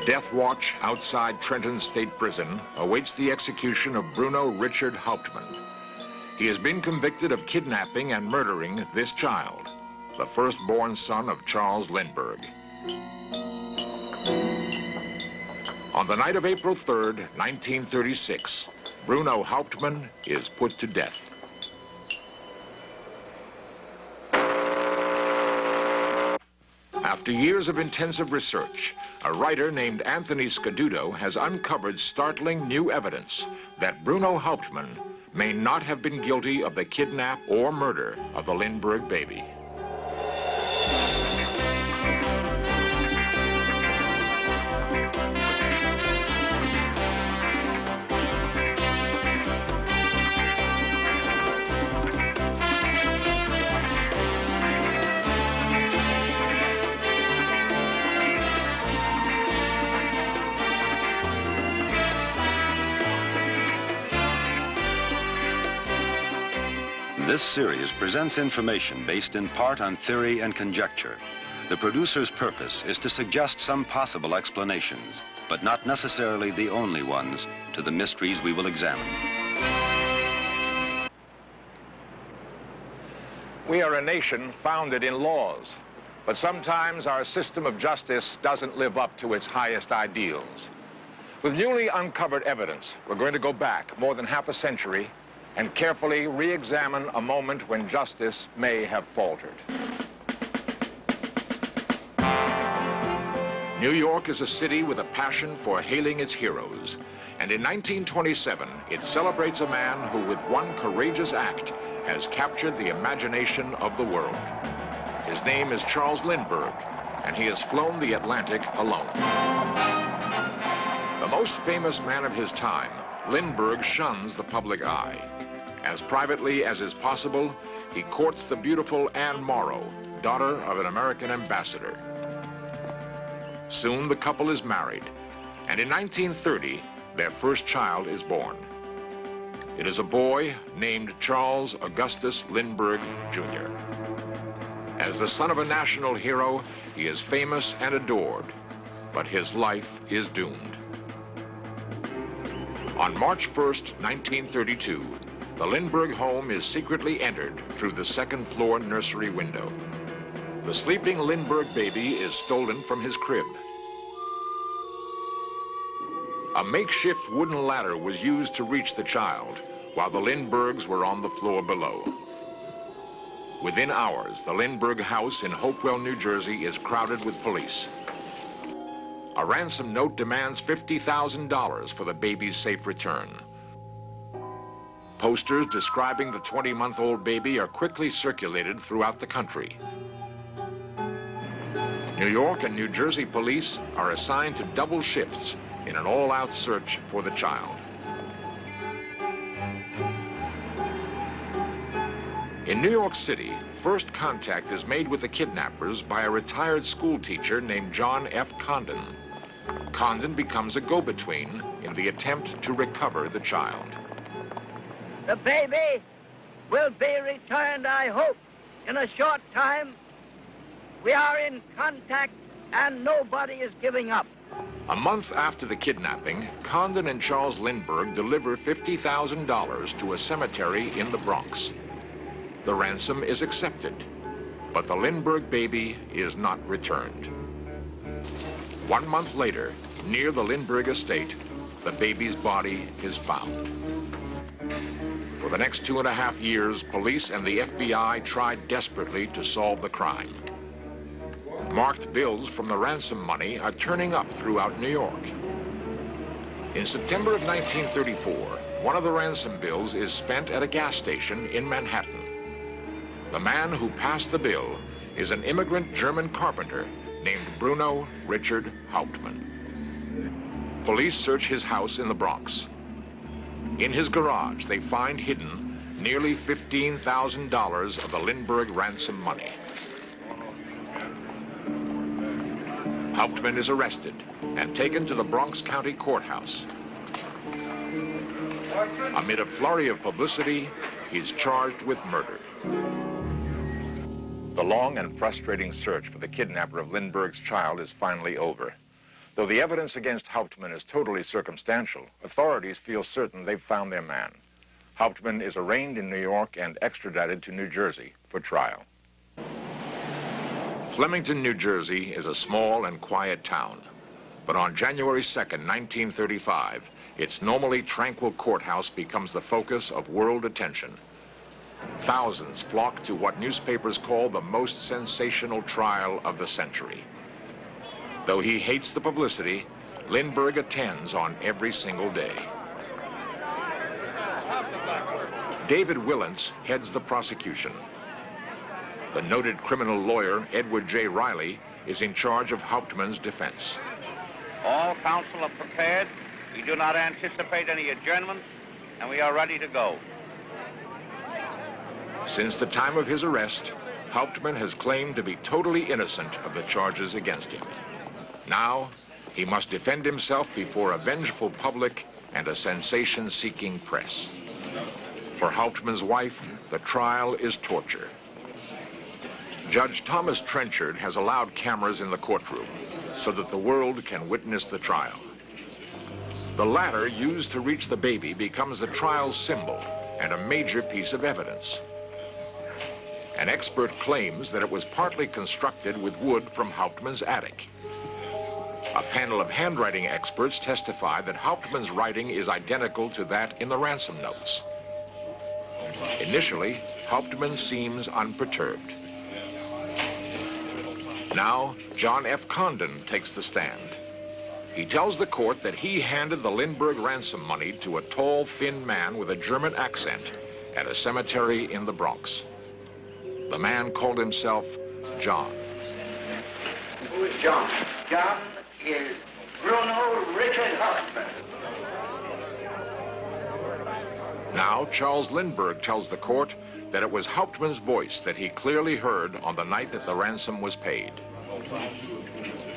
Death watch outside Trenton State Prison awaits the execution of Bruno Richard Hauptmann. He has been convicted of kidnapping and murdering this child, the firstborn son of Charles Lindbergh. On the night of April 3rd, 1936, Bruno Hauptmann is put to death. After years of intensive research, a writer named Anthony Scaduto has uncovered startling new evidence that Bruno Hauptmann may not have been guilty of the kidnap or murder of the Lindbergh baby. This series presents information based in part on theory and conjecture. The producer's purpose is to suggest some possible explanations, but not necessarily the only ones, to the mysteries we will examine. We are a nation founded in laws, but sometimes our system of justice doesn't live up to its highest ideals. With newly uncovered evidence, we're going to go back more than half a century and carefully re-examine a moment when justice may have faltered. New York is a city with a passion for hailing its heroes, and in 1927, it celebrates a man who, with one courageous act, has captured the imagination of the world. His name is Charles Lindbergh, and he has flown the Atlantic alone. The most famous man of his time, Lindbergh shuns the public eye. As privately as is possible, he courts the beautiful Anne Morrow, daughter of an American ambassador. Soon the couple is married, and in 1930, their first child is born. It is a boy named Charles Augustus Lindbergh, Jr. As the son of a national hero, he is famous and adored, but his life is doomed. On March 1st, 1932, the Lindbergh home is secretly entered through the second-floor nursery window. The sleeping Lindbergh baby is stolen from his crib. A makeshift wooden ladder was used to reach the child, while the Lindberghs were on the floor below. Within hours, the Lindbergh house in Hopewell, New Jersey is crowded with police. A ransom note demands $50,000 for the baby's safe return. Posters describing the 20-month-old baby are quickly circulated throughout the country. New York and New Jersey police are assigned to double shifts in an all-out search for the child. In New York City, first contact is made with the kidnappers by a retired school teacher named John F. Condon. Condon becomes a go-between in the attempt to recover the child. The baby will be returned, I hope, in a short time. We are in contact and nobody is giving up. A month after the kidnapping, Condon and Charles Lindbergh deliver $50,000 to a cemetery in the Bronx. The ransom is accepted, but the Lindbergh baby is not returned. 1 month later, near the Lindbergh estate, the baby's body is found. For the next 2.5 years, police and the FBI tried desperately to solve the crime. Marked bills from the ransom money are turning up throughout New York. In September of 1934, one of the ransom bills is spent at a gas station in Manhattan. The man who passed the bill is an immigrant German carpenter named Bruno Richard Hauptmann. Police search his house in the Bronx. In his garage, they find hidden nearly $15,000 of the Lindbergh ransom money. Hauptmann is arrested and taken to the Bronx County Courthouse. Amid a flurry of publicity, he's charged with murder. The long and frustrating search for the kidnapper of Lindbergh's child is finally over. Though the evidence against Hauptmann is totally circumstantial, authorities feel certain they've found their man. Hauptmann is arraigned in New York and extradited to New Jersey for trial. Flemington, New Jersey is a small and quiet town. But on January 2nd, 1935, its normally tranquil courthouse becomes the focus of world attention. Thousands flock to what newspapers call the most sensational trial of the century. Though he hates the publicity, Lindbergh attends on every single day. David Willents heads the prosecution. The noted criminal lawyer, Edward J. Riley, is in charge of Hauptmann's defense. All counsel are prepared. We do not anticipate any adjournment, and we are ready to go. Since the time of his arrest, Hauptmann has claimed to be totally innocent of the charges against him. Now, he must defend himself before a vengeful public and a sensation-seeking press. For Hauptmann's wife, the trial is torture. Judge Thomas Trenchard has allowed cameras in the courtroom so that the world can witness the trial. The ladder used to reach the baby becomes the trial's symbol and a major piece of evidence. An expert claims that it was partly constructed with wood from Hauptmann's attic. A panel of handwriting experts testify that Hauptmann's writing is identical to that in the ransom notes. Initially, Hauptmann seems unperturbed. Now, John F. Condon takes the stand. He tells the court that he handed the Lindbergh ransom money to a tall, thin man with a German accent at a cemetery in the Bronx. The man called himself John. Who is John? John is Bruno Richard Hauptmann. Now, Charles Lindbergh tells the court that it was Hauptmann's voice that he clearly heard on the night that the ransom was paid.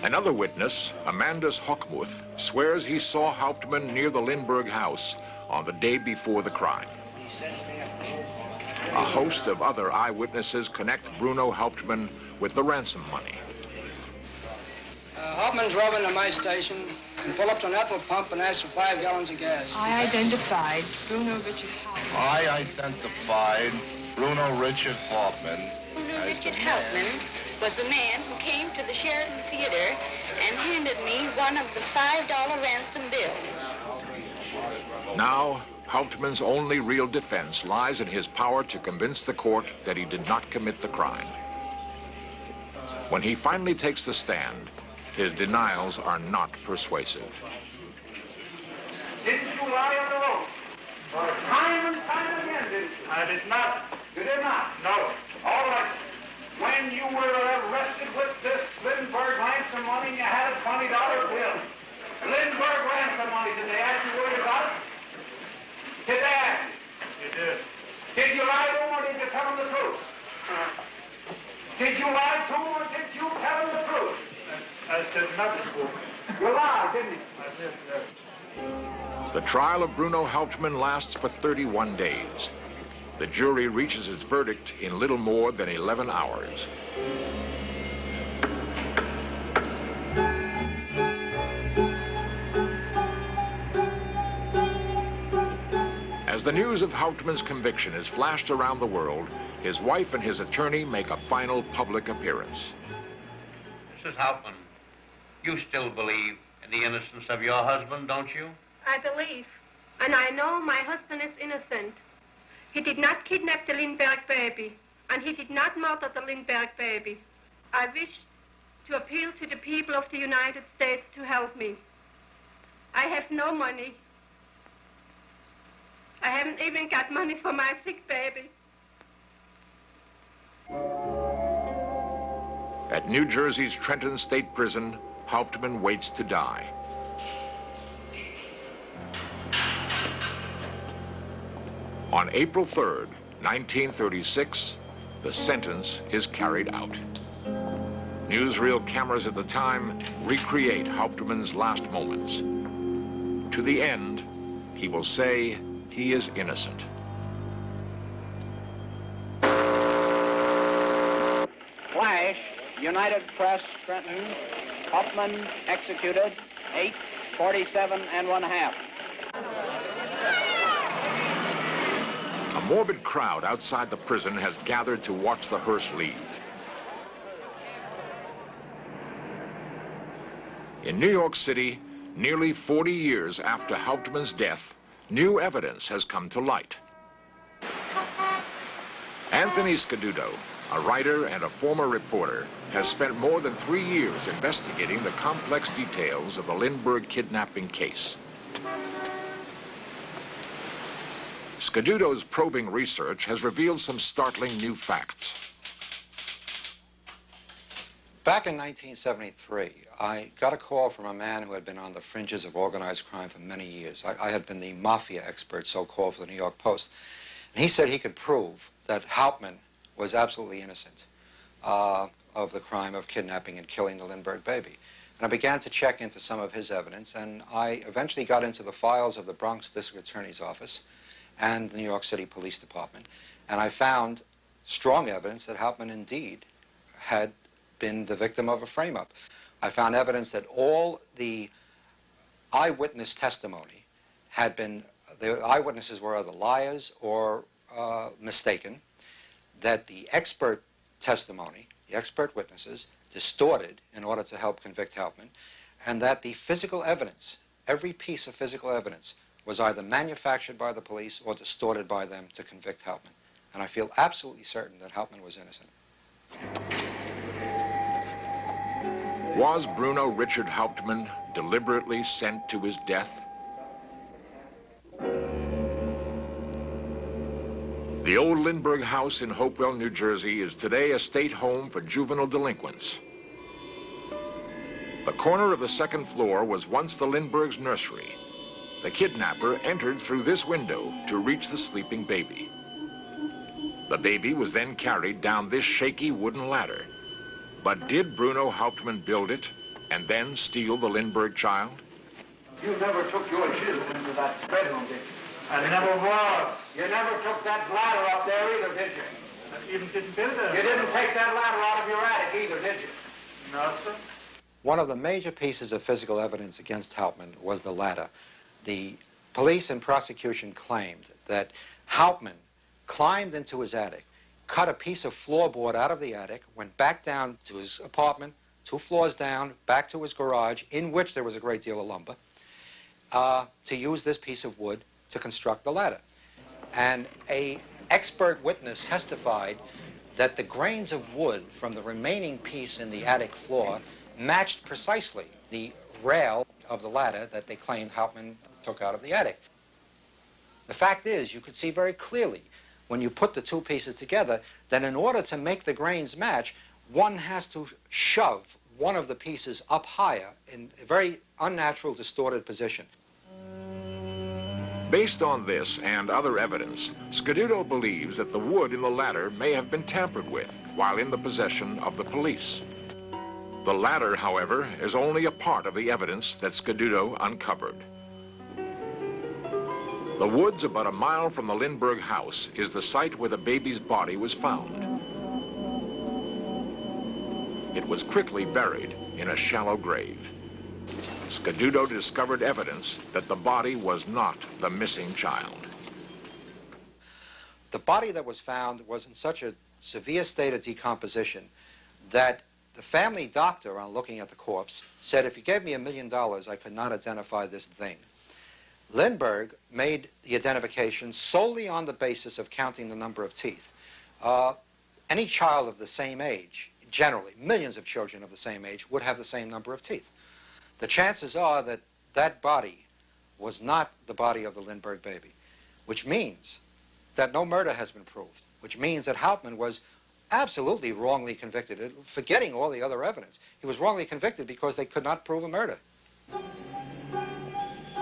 Another witness, Amandus Hochmuth, swears he saw Hauptmann near the Lindbergh house on the day before the crime. A host of other eyewitnesses connect Bruno Hauptmann with the ransom money. Hauptmann drove into my station and pulled up to an ethyl pump and asked for 5 gallons of gas. I identified Bruno Richard Hauptmann. I identified Bruno Richard Hauptmann. Bruno Richard Hauptmann was the man who came to the Sheraton Theater and handed me one of the $5 ransom bills. Now, Hauptmann's only real defense lies in his power to convince the court that he did not commit the crime. When he finally takes the stand, his denials are not persuasive. Didn't you lie on the road? Time and time again, didn't you? I did not. You did not? No. All right. When you were arrested with this Lindbergh ransom money, you had a $20 bill. Lindbergh ransom money, did they ask you where you got it? Did they ask you? You did. Did you lie to them or did you tell them the truth? Did you lie to them or did you tell them the truth? I said nothing to them. You lied, didn't you? I did, yes. The trial of Bruno Hauptmann lasts for 31 days. The jury reaches its verdict in little more than 11 hours. As the news of Hauptmann's conviction is flashed around the world, his wife and his attorney make a final public appearance. Mrs. Hauptmann, you still believe in the innocence of your husband, don't you? I believe, and I know my husband is innocent. He did not kidnap the Lindbergh baby, and he did not murder the Lindbergh baby. I wish to appeal to the people of the United States to help me. I have no money. I haven't even got money for my sick baby. At New Jersey's Trenton State Prison, Hauptmann waits to die. On April 3rd, 1936, the sentence is carried out. Newsreel cameras at the time recreate Hauptmann's last moments. To the end, he will say he is innocent. Flash, United Press, Trenton. Hauptmann executed, 8:47 1/2. A morbid crowd outside the prison has gathered to watch the hearse leave. In New York City, nearly 40 years after Hauptmann's death, new evidence has come to light. Anthony Scaduto, a writer and a former reporter, has spent more than 3 years investigating the complex details of the Lindbergh kidnapping case. Scaduto's probing research has revealed some startling new facts. Back in 1973, I got a call from a man who had been on the fringes of organized crime for many years. I had been the mafia expert, so-called, for the New York Post. And he said he could prove that Hauptmann was absolutely innocent of the crime of kidnapping and killing the Lindbergh baby. And I began to check into some of his evidence, and I eventually got into the files of the Bronx District Attorney's Office and the New York City Police Department. And I found strong evidence that Hauptmann indeed had been the victim of a frame-up. I found evidence that all the eyewitness testimony had been, the eyewitnesses were either liars or mistaken, that the expert testimony, the expert witnesses, distorted in order to help convict Hauptmann, and that the physical evidence, every piece of physical evidence, was either manufactured by the police or distorted by them to convict Hauptmann. And I feel absolutely certain that Hauptmann was innocent. Was Bruno Richard Hauptmann deliberately sent to his death? The old Lindbergh house in Hopewell, New Jersey is today a state home for juvenile delinquents. The corner of the second floor was once the Lindbergh's nursery. The kidnapper entered through this window to reach the sleeping baby. The baby was then carried down this shaky wooden ladder. But did Bruno Hauptmann build it and then steal the Lindbergh child? You never took your chisel into that bedroom, did you? I never was. You never took that ladder up there either, did you? I even didn't build it. You didn't take that ladder out of your attic either, did you? No, sir. One of the major pieces of physical evidence against Hauptmann was the ladder. The police and prosecution claimed that Hauptmann climbed into his attic, cut a piece of floorboard out of the attic, went back down to his apartment, 2 floors down, back to his garage, in which there was a great deal of lumber, to use this piece of wood to construct the ladder. And an expert witness testified that the grains of wood from the remaining piece in the attic floor matched precisely the rail of the ladder that they claimed Hauptmann took out of the attic. The fact is, you could see very clearly when you put the 2 pieces together that in order to make the grains match, one has to shove one of the pieces up higher in a very unnatural, distorted position. Based on this and other evidence, Scaduto believes that the wood in the ladder may have been tampered with while in the possession of the police. The ladder, however, is only a part of the evidence that Scaduto uncovered. The woods about a mile from the Lindbergh house is the site where the baby's body was found. It was quickly buried in a shallow grave. Scaduto discovered evidence that the body was not the missing child. The body that was found was in such a severe state of decomposition that the family doctor, on looking at the corpse, said, if you gave me $1 million, I could not identify this thing. Lindbergh made the identification solely on the basis of counting the number of teeth. Any child of the same age, generally, millions of children of the same age, would have the same number of teeth. The chances are that that body was not the body of the Lindbergh baby, which means that no murder has been proved, which means that Hauptmann was absolutely wrongly convicted, forgetting all the other evidence. He was wrongly convicted because they could not prove a murder.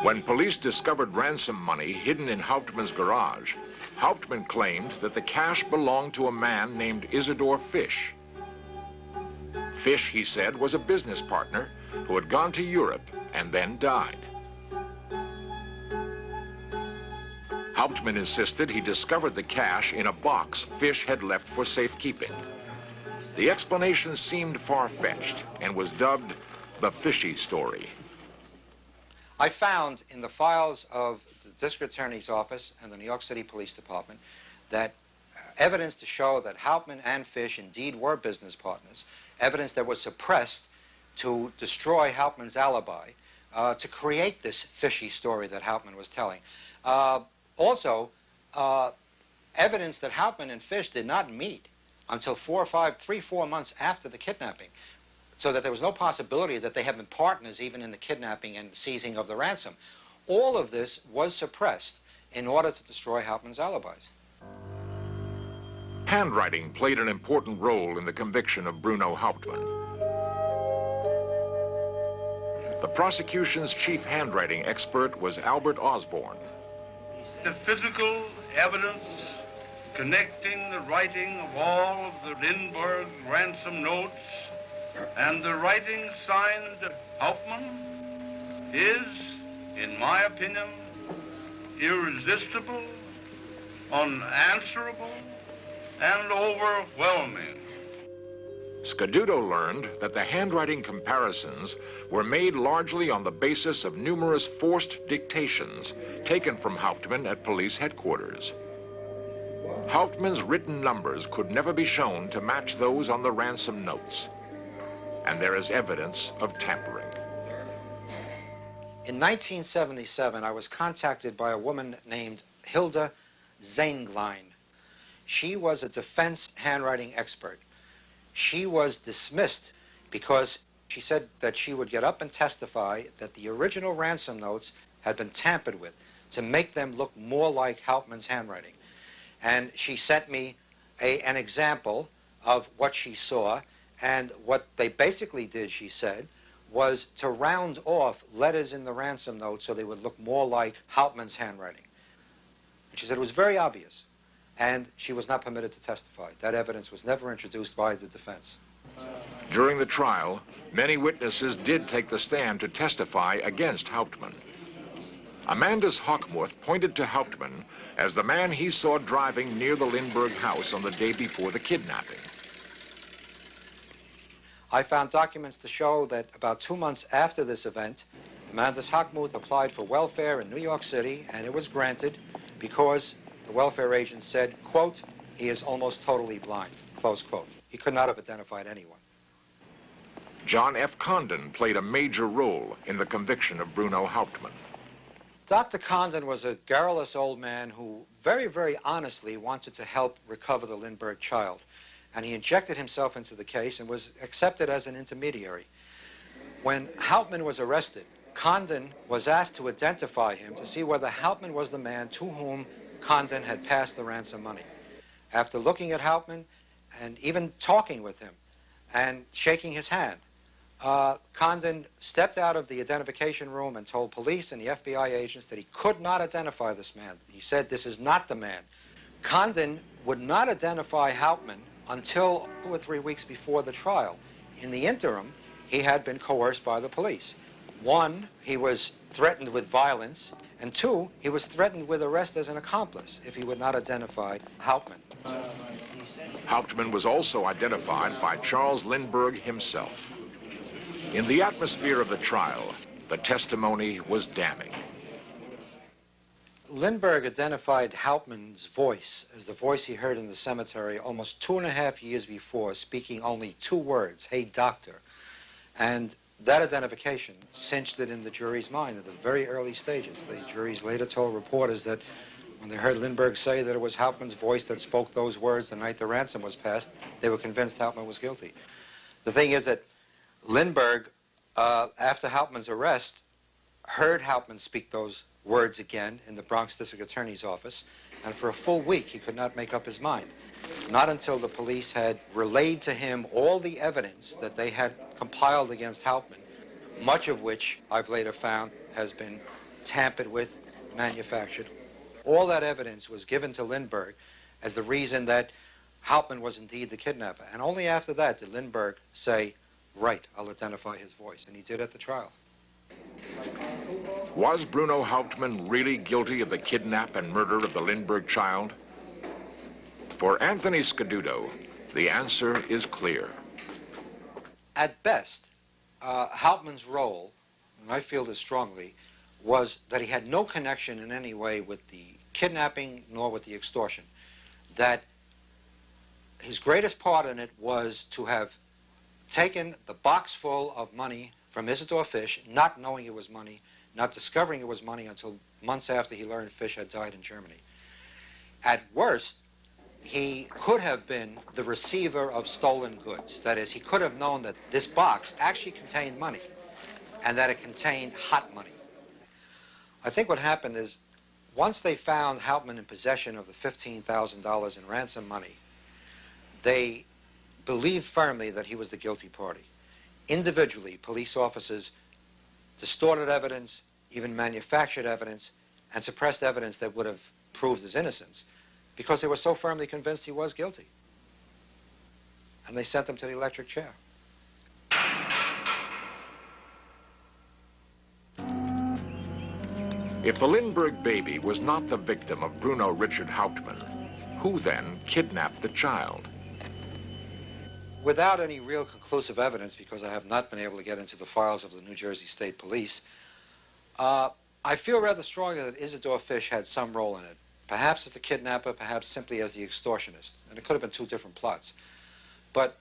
When police discovered ransom money hidden in Hauptmann's garage, Hauptmann claimed that the cash belonged to a man named Isidore Fish. Fish, he said, was a business partner who had gone to Europe and then died. Hauptmann insisted he discovered the cash in a box Fish had left for safekeeping. The explanation seemed far-fetched and was dubbed the fishy story. I found in the files of the District Attorney's Office and the New York City Police Department that evidence to show that Hauptmann and Fish indeed were business partners, evidence that was suppressed to destroy Hauptmann's alibi, to create this fishy story that Hauptmann was telling. Also, evidence that Hauptmann and Fish did not meet until 4 months after the kidnapping, so that there was no possibility that they had been partners even in the kidnapping and seizing of the ransom. All of this was suppressed in order to destroy Hauptmann's alibis. Handwriting played an important role in the conviction of Bruno Hauptmann. The prosecution's chief handwriting expert was Albert Osborne. The physical evidence connecting the writing of all of the Lindbergh ransom notes and the writing signed Hauptmann is, in my opinion, irresistible, unanswerable, and overwhelming. Scaduto learned that the handwriting comparisons were made largely on the basis of numerous forced dictations taken from Hauptmann at police headquarters. Hauptmann's written numbers could never be shown to match those on the ransom notes, and there is evidence of tampering. In 1977, I was contacted by a woman named Hilda Zenglein. She was a defense handwriting expert. She was dismissed because she said that she would get up and testify that the original ransom notes had been tampered with to make them look more like Hauptmann's handwriting. And she sent me an example of what she saw, and what they basically did, she said, was to round off letters in the ransom notes so they would look more like Hauptmann's handwriting. And she said it was very obvious, and she was not permitted to testify. That evidence was never introduced by the defense. During the trial, many witnesses did take the stand to testify against Hauptmann. Amandus Hochmuth pointed to Hauptmann as the man he saw driving near the Lindbergh house on the day before the kidnapping. I found documents to show that about 2 months after this event, Amandus Hochmuth applied for welfare in New York City, and it was granted because the welfare agent said, quote, he is almost totally blind, close quote. He could not have identified anyone. John F. Condon played a major role in the conviction of Bruno Hauptmann. Dr. Condon was a garrulous old man who very, very honestly wanted to help recover the Lindbergh child. And he injected himself into the case and was accepted as an intermediary. When Hauptmann was arrested, Condon was asked to identify him to see whether Hauptmann was the man to whom Condon had passed the ransom money. After looking at Hauptmann and even talking with him and shaking his hand, Condon stepped out of the identification room and told police and the FBI agents that he could not identify this man. He said, this is not the man. Condon would not identify Hauptmann until 2 or 3 weeks before the trial. In the interim, he had been coerced by the police. 1, he was threatened with violence, and 2, he was threatened with arrest as an accomplice if he would not identify Hauptmann. Hauptmann was also identified by Charles Lindbergh himself. In the atmosphere of the trial, the testimony was damning. Lindbergh identified Hauptmann's voice as the voice he heard in the cemetery almost 2.5 years before, speaking only 2 words, hey, doctor. And that identification cinched it in the jury's mind at the very early stages. The juries later told reporters that when they heard Lindbergh say that it was Hauptmann's voice that spoke those words the night the ransom was passed, they were convinced Hauptmann was guilty. The thing is that Lindbergh, after Hauptmann's arrest, heard Hauptmann speak those words again in the Bronx District Attorney's office, and for a full week he could not make up his mind. Not until the police had relayed to him all the evidence that they had compiled against Hauptmann, much of which I've later found has been tampered with, manufactured. All that evidence was given to Lindbergh as the reason that Hauptmann was indeed the kidnapper. And only after that did Lindbergh say, right, I'll identify his voice. And he did at the trial. Was Bruno Hauptmann really guilty of the kidnap and murder of the Lindbergh child? For Anthony Scaduto, the answer is clear. At best, Hauptmann's role, and I feel this strongly, was that he had no connection in any way with the kidnapping nor with the extortion. That his greatest part in it was to have taken the box full of money from Isidore Fish, not knowing it was money, not discovering it was money until months after he learned Fish had died in Germany. At worst, he could have been the receiver of stolen goods. That is, he could have known that this box actually contained money and that it contained hot money. I think what happened is, once they found Hauptmann in possession of the $15,000 in ransom money, they believed firmly that he was the guilty party. Individually, police officers distorted evidence, even manufactured evidence, and suppressed evidence that would have proved his innocence, because they were so firmly convinced he was guilty. And they sent him to the electric chair. If the Lindbergh baby was not the victim of Bruno Richard Hauptmann, who then kidnapped the child? Without any real conclusive evidence, because I have not been able to get into the files of the New Jersey State Police, I feel rather strongly that Isidore Fish had some role in it. Perhaps as the kidnapper, perhaps simply as the extortionist. And it could have been two different plots. But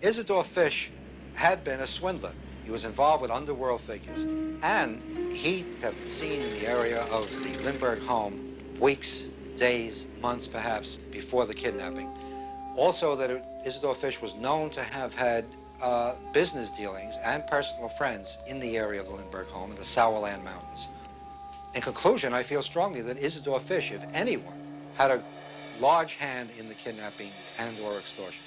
Isidore Fish had been a swindler. He was involved with underworld figures. And he had been seen in the area of the Lindbergh home weeks, days, months perhaps before the kidnapping. Also that Isidore Fish was known to have had business dealings and personal friends in the area of the Lindbergh home in the Sauerland Mountains. In conclusion, I feel strongly that Isidore Fish, if anyone, had a large hand in the kidnapping and or extortion.